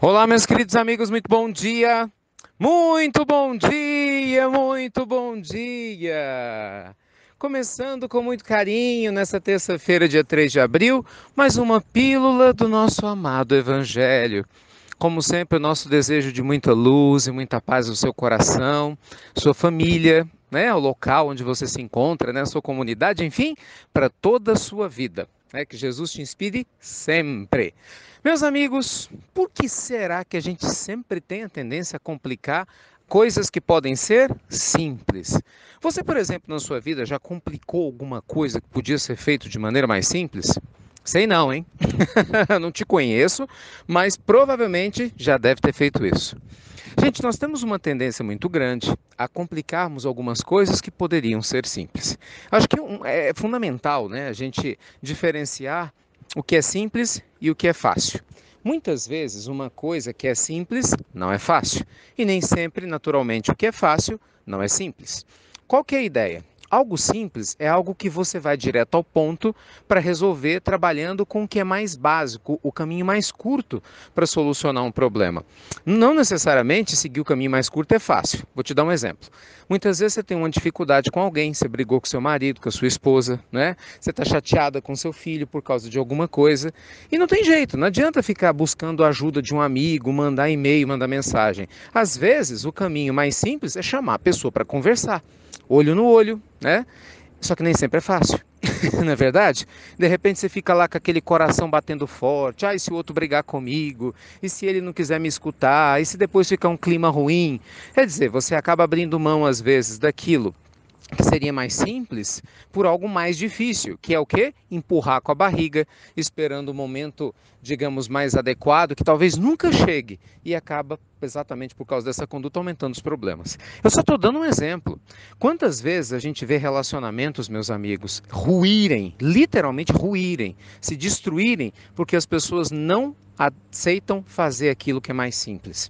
Olá, meus queridos amigos, muito bom dia! Muito bom dia, muito bom dia! Começando com muito carinho nessa terça-feira, dia 3 de abril, mais uma pílula do nosso amado Evangelho. Como sempre, o nosso desejo de muita luz e muita paz no seu coração, sua família, né, o local onde você se encontra, né, sua comunidade, enfim, para toda a sua vida. Que Jesus te inspire sempre. Meus amigos, por que será que a gente sempre tem a tendência a complicar coisas que podem ser simples? Você, por exemplo, na sua vida já complicou alguma coisa que podia ser feito de maneira mais simples? Sei não, hein? Não te conheço, mas provavelmente já deve ter feito isso. Gente, nós temos uma tendência muito grande a complicarmos algumas coisas que poderiam ser simples. Acho que é fundamental, né, a gente diferenciar o que é simples e o que é fácil. Muitas vezes, uma coisa que é simples não é fácil, e nem sempre, naturalmente, o que é fácil não é simples. Qual que é a ideia? Algo simples é algo que você vai direto ao ponto para resolver trabalhando com o que é mais básico, o caminho mais curto para solucionar um problema. Não necessariamente seguir o caminho mais curto é fácil. Vou te dar um exemplo. Muitas vezes você tem uma dificuldade com alguém, você brigou com seu marido, com a sua esposa, né? Você está chateada com seu filho por causa de alguma coisa e não tem jeito, não adianta ficar buscando a ajuda de um amigo, mandar e-mail, mandar mensagem. Às vezes, o caminho mais simples é chamar a pessoa para conversar, olho no olho, né? Só que nem sempre é fácil, não é verdade? De repente você fica lá com aquele coração batendo forte. Ah, e se o outro brigar comigo? E se ele não quiser me escutar? E se depois ficar um clima ruim? Quer dizer, você acaba abrindo mão às vezes daquilo que seria mais simples por algo mais difícil, que é o quê? Empurrar com a barriga, esperando o momento, digamos, mais adequado, que talvez nunca chegue, e acaba, exatamente por causa dessa conduta, aumentando os problemas. Eu só estou dando um exemplo. Quantas vezes a gente vê relacionamentos, meus amigos, ruírem, literalmente ruírem, se destruírem, porque as pessoas não aceitam fazer aquilo que é mais simples.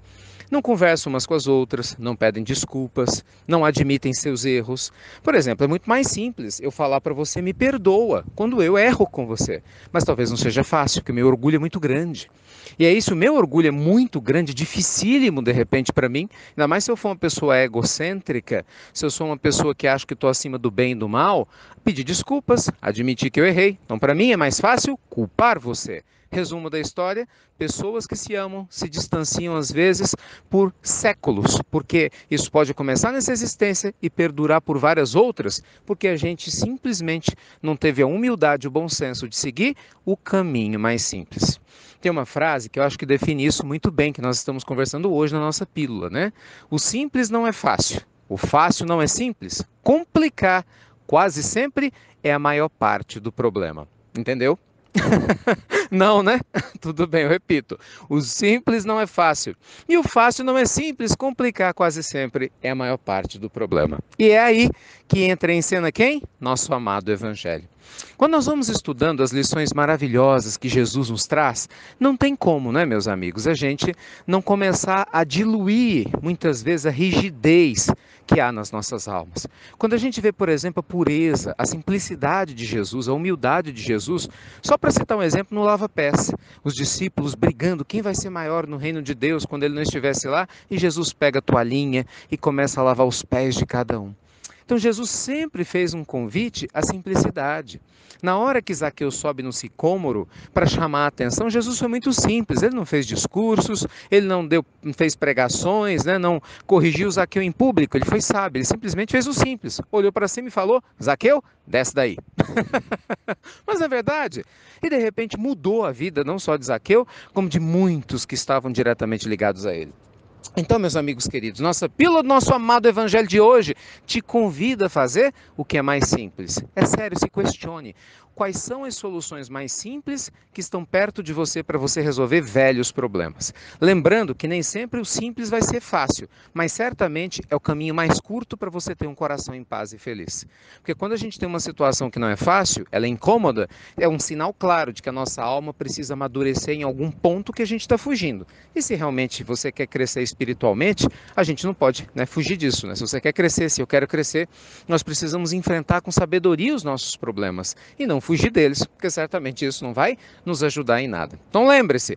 Não conversam umas com as outras, não pedem desculpas, não admitem seus erros. Por exemplo, é muito mais simples eu falar para você me perdoa quando eu erro com você. Mas talvez não seja fácil, porque o meu orgulho é muito grande. E é isso, o meu orgulho é muito grande, dificílimo de repente para mim, ainda mais se eu for uma pessoa egocêntrica, se eu sou uma pessoa que acha que estou acima do bem e do mal, pedir desculpas, admitir que eu errei. Então, para mim é mais fácil culpar você. Resumo da história: pessoas que se amam se distanciam às vezes por séculos, porque isso pode começar nessa existência e perdurar por várias outras, porque a gente simplesmente não teve a humildade e o bom senso de seguir o caminho mais simples. Tem uma frase que eu acho que define isso muito bem, que nós estamos conversando hoje na nossa pílula, né? O simples não é fácil, o fácil não é simples. Complicar quase sempre é a maior parte do problema. Entendeu? Não, né? Tudo bem, eu repito. O simples não é fácil. E o fácil não é simples, complicar quase sempre é a maior parte do problema. E é aí que entra em cena quem? Nosso amado Evangelho. Quando nós vamos estudando as lições maravilhosas que Jesus nos traz, não tem como, né, meus amigos, a gente não começar a diluir, muitas vezes, a rigidez que há nas nossas almas. Quando a gente vê, por exemplo, a pureza, a simplicidade de Jesus, a humildade de Jesus, só para citar um exemplo, no lava-pés, os discípulos brigando, quem vai ser maior no reino de Deus quando ele não estivesse lá, e Jesus pega a toalhinha e começa a lavar os pés de cada um. Então Jesus sempre fez um convite à simplicidade. Na hora que Zaqueu sobe no sicômoro para chamar a atenção, Jesus foi muito simples. Ele não fez discursos, ele não fez pregações, né, não corrigiu Zaqueu em público. Ele foi sábio, ele simplesmente fez o simples. Olhou para cima e falou: Zaqueu, desce daí. Mas é verdade. E de repente mudou a vida não só de Zaqueu, como de muitos que estavam diretamente ligados a ele. Então, meus amigos queridos, nossa pílula do nosso amado Evangelho de hoje te convida a fazer o que é mais simples. É sério, se questione. Quais são as soluções mais simples que estão perto de você para você resolver velhos problemas? Lembrando que nem sempre o simples vai ser fácil, mas certamente é o caminho mais curto para você ter um coração em paz e feliz. Porque quando a gente tem uma situação que não é fácil, ela é incômoda, é um sinal claro de que a nossa alma precisa amadurecer em algum ponto que a gente está fugindo. E se realmente você quer crescer espiritualmente, a gente não pode, né, fugir disso. Né? Se você quer crescer, se eu quero crescer, nós precisamos enfrentar com sabedoria os nossos problemas e não fugir deles, porque certamente isso não vai nos ajudar em nada. Então lembre-se,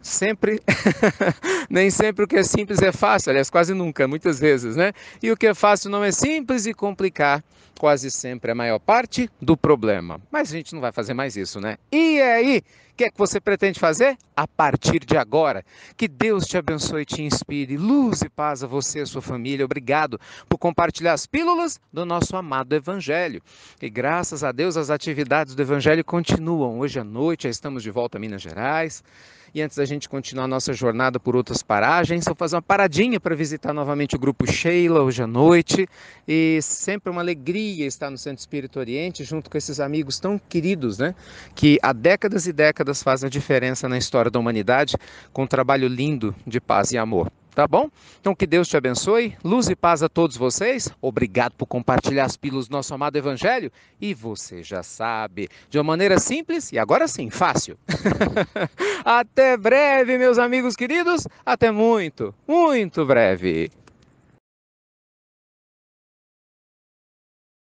sempre, nem sempre o que é simples é fácil, aliás, quase nunca, muitas vezes, né? E o que é fácil não é simples e complicar quase sempre é a maior parte do problema. Mas a gente não vai fazer mais isso, né? E aí, o que é que você pretende fazer? A partir de agora, que Deus te abençoe e te inspire, luz e paz a você e a sua família. Obrigado por compartilhar as pílulas do nosso amado Evangelho. E graças a Deus as atividades do Evangelho continuam. Hoje à noite já estamos de volta a Minas Gerais. E antes da gente continuar a nossa jornada por outras paragens, vou fazer uma paradinha para visitar novamente o Grupo Sheila hoje à noite. E sempre uma alegria estar no Centro Espírita Oriente, junto com esses amigos tão queridos, né? Que há décadas e décadas fazem a diferença na história da humanidade, com um trabalho lindo de paz e amor. Tá bom? Então que Deus te abençoe, luz e paz a todos vocês. Obrigado por compartilhar as pílulas do nosso amado Evangelho. E você já sabe, de uma maneira simples e agora sim, fácil. Até breve, meus amigos queridos. Até muito, muito breve.